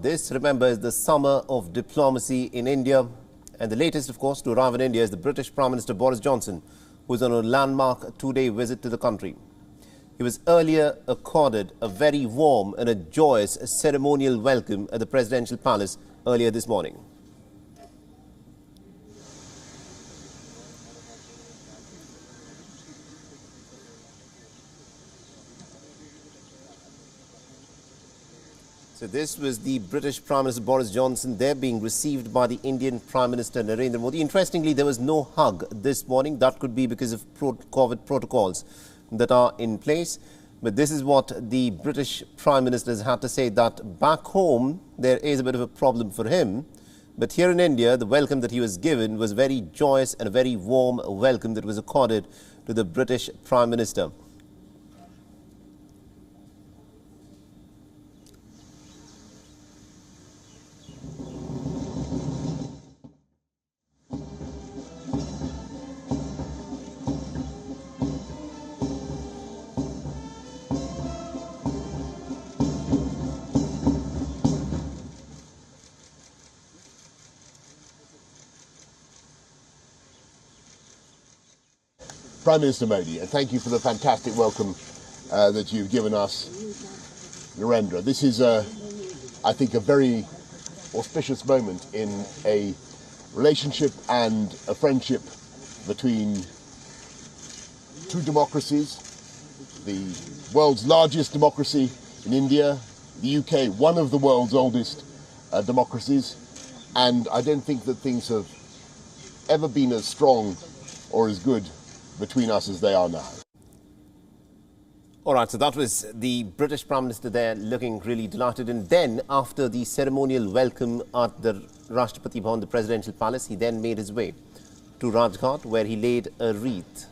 This, remember, is the summer of diplomacy in India. And the latest, of course, to arrive in India is the British Prime Minister Boris Johnson, who is on a landmark two-day visit to the country. He was earlier accorded a very warm and a joyous ceremonial welcome at the presidential palace earlier this morning. So this was the British Prime Minister Boris Johnson there being received by the Indian Prime Minister Narendra Modi. Interestingly, there was no hug this morning. That could be because of COVID protocols that are in place. But this is what the British Prime Minister has had to say, that back home there is a bit of a problem for him. But here in India, the welcome that he was given was very joyous and a very warm welcome that was accorded to the British Prime Minister. Prime Minister Modi, and thank you for the fantastic welcome that you've given us, Narendra. This is, I think, a very auspicious moment in a relationship and a friendship between two democracies, the world's largest democracy in India, the UK, one of the world's oldest democracies, and I don't think that things have ever been as strong or as good between us as they are now. All right, so that was the British Prime Minister there looking really delighted. And then after the ceremonial welcome at the Rashtrapati Bhavan, the presidential palace, he then made his way to Rajghat, where he laid a wreath.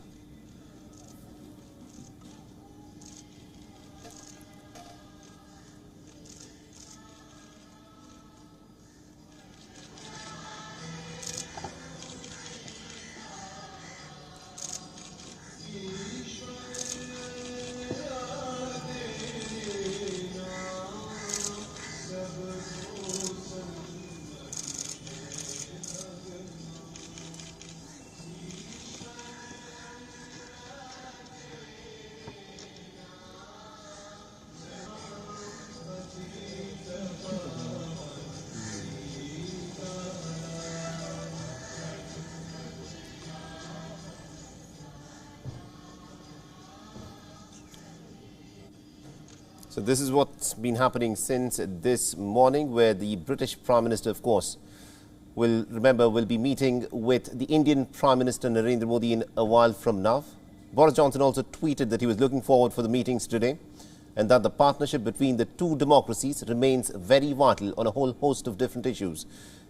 So this is what's been happening since this morning, where the British Prime Minister, of course, will be meeting with the Indian Prime Minister Narendra Modi in a while from now. Boris Johnson also tweeted that he was looking forward for the meetings today and that the partnership between the two democracies remains very vital on a whole host of different issues,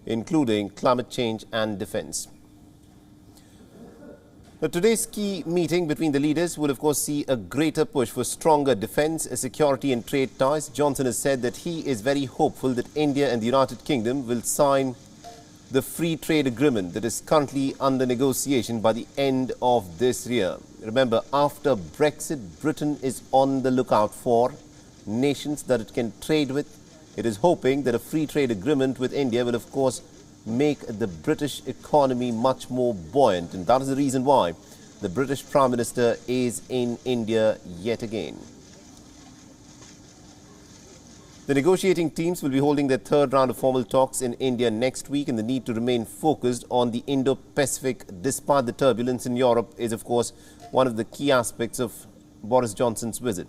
including climate change and defence. Now, today's key meeting between the leaders will, of course, see a greater push for stronger defence, security and trade ties. Johnson has said that he is very hopeful that India and the United Kingdom will sign the free trade agreement that is currently under negotiation by the end of this year. Remember, after Brexit, Britain is on the lookout for nations that it can trade with. It is hoping that a free trade agreement with India will, of course, make the British economy much more buoyant, and that is the reason why the British Prime Minister is in India yet again. The negotiating teams will be holding their third round of formal talks in India next week, and the need to remain focused on the Indo-Pacific despite the turbulence in Europe is, of course, one of the key aspects of Boris Johnson's visit.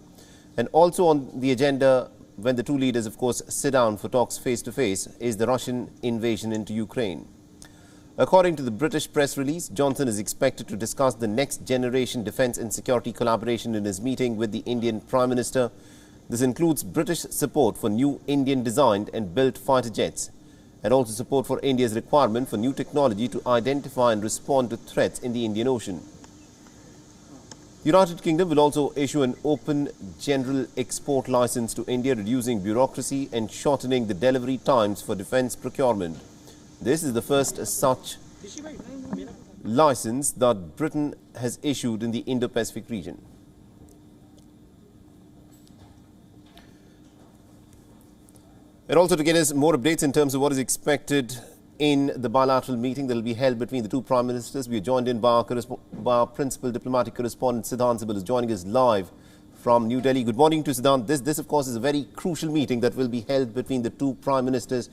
And also on the agenda, when the two leaders, of course, sit down for talks face-to-face, is the Russian invasion into Ukraine. According to the British press release, Johnson is expected to discuss the next-generation defence and security collaboration in his meeting with the Indian Prime Minister. This includes British support for new Indian-designed and built fighter jets, and also support for India's requirement for new technology to identify and respond to threats in the Indian Ocean. The United Kingdom will also issue an open general export license to India, reducing bureaucracy and shortening the delivery times for defence procurement. This is the first such license that Britain has issued in the Indo-Pacific region. And also to get us more updates in terms of what is expected in the bilateral meeting that will be held between the two Prime Ministers, we are joined in by our Principal Diplomatic Correspondent, Siddhant Sibbal, is joining us live from New Delhi. Good morning to Siddhant. This, of course, is a very crucial meeting that will be held between the two Prime Ministers.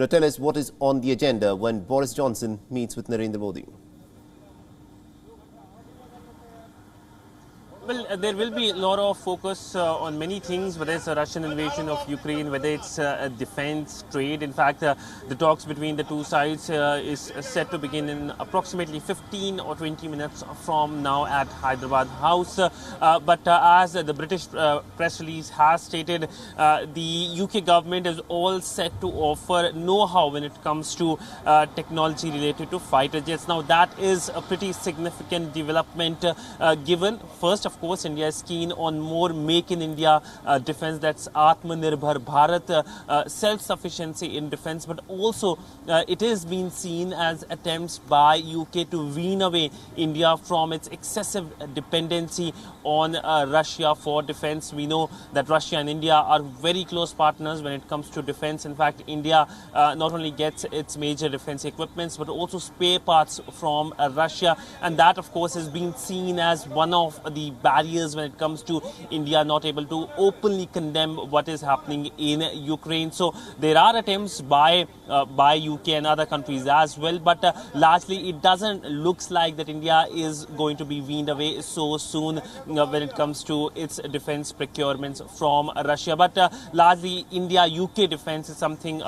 Tell us what is on the agenda when Boris Johnson meets with Narendra Modi. Well, there will be a lot of focus on many things, whether it's a Russian invasion of Ukraine, whether it's defense, trade. In fact, the talks between the two sides is set to begin in approximately 15 or 20 minutes from now at Hyderabad House. But as the British press release has stated, the UK government is all set to offer know-how when it comes to technology related to fighter jets. Now, that is a pretty significant development given, first of course, India is keen on more Make in India defense, that's Atmanirbhar Bharat, self-sufficiency in defense, but also it is being seen as attempts by UK to wean away India from its excessive dependency on Russia for defense. We know that Russia and India are very close partners when it comes to defense. In fact, India not only gets its major defense equipments, but also spare parts from Russia, and that, of course, has been seen as one of the barriers when it comes to India not able to openly condemn what is happening in Ukraine. So there are attempts by UK and other countries as well, but largely it doesn't looks like that India is going to be weaned away so soon when it comes to its defense procurements from Russia. But largely India-UK defense is something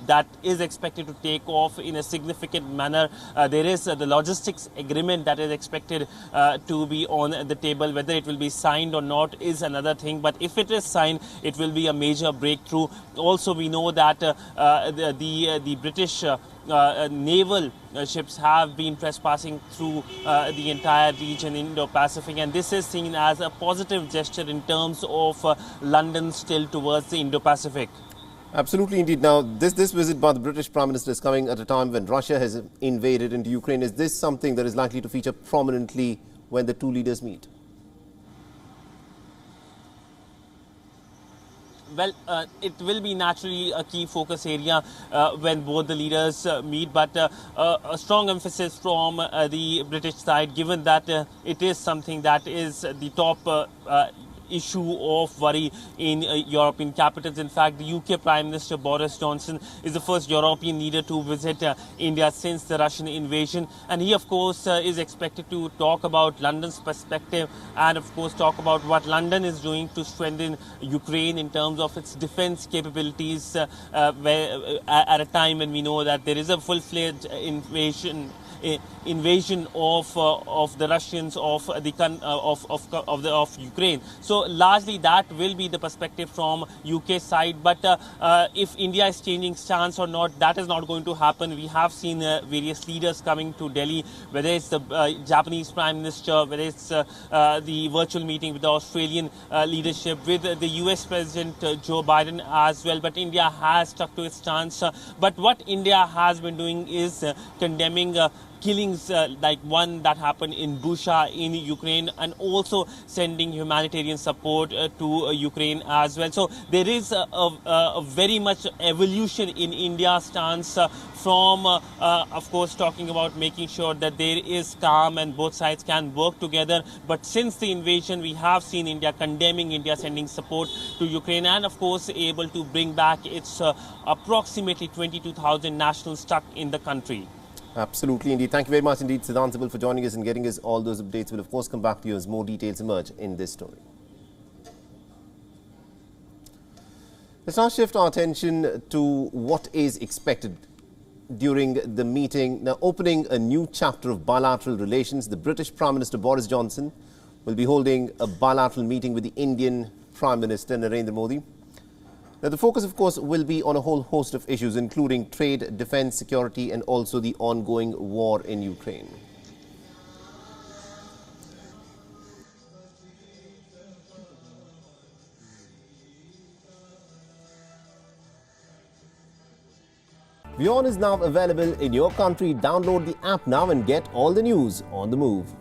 that is expected to take off in a significant manner. There is the logistics agreement that is expected to be on the table. Whether it will be signed or not is another thing, but if it is signed, it will be a major breakthrough. Also, we know that the British naval ships have been trespassing through the entire region, Indo-Pacific, and this is seen as a positive gesture in terms of London's tilt towards the Indo-Pacific. Absolutely, indeed. Now, this visit by the British Prime Minister is coming at a time when Russia has invaded into Ukraine. Is this something that is likely to feature prominently when the two leaders meet? Well, it will be naturally a key focus area when both the leaders meet, but a strong emphasis from the British side, given that it is something that is the top issue of worry in European capitals. In fact, the UK Prime Minister Boris Johnson is the first European leader to visit India since the Russian invasion, and he, of course, is expected to talk about London's perspective and, of course, talk about what London is doing to strengthen Ukraine in terms of its defense capabilities at a time when we know that there is a full-fledged invasion of the Russians of Ukraine. So largely that will be the perspective from UK side. But if India is changing stance or not, that is not going to happen. We have seen various leaders coming to Delhi, whether it's the Japanese Prime Minister, whether it's the virtual meeting with the Australian leadership, with the US President Joe Biden as well. But India has stuck to its stance. But what India has been doing is condemning killings like one that happened in Busha in Ukraine, and also sending humanitarian support to Ukraine as well. So there is a very much evolution in India's stance from, of course, talking about making sure that there is calm and both sides can work together. But since the invasion, we have seen India condemning India sending support to Ukraine, and, of course, able to bring back its approximately 22,000 nationals stuck in the country. Absolutely, indeed. Thank you very much indeed, Siddhant Sibbal, for joining us and getting us all those updates. We'll, of course, come back to you as more details emerge in this story. Let's now shift our attention to what is expected during the meeting. Now, opening a new chapter of bilateral relations, the British Prime Minister Boris Johnson will be holding a bilateral meeting with the Indian Prime Minister Narendra Modi. Now, the focus, of course, will be on a whole host of issues, including trade, defense, security, and also the ongoing war in Ukraine. WION is now available in your country. Download the app now and get all the news on the move.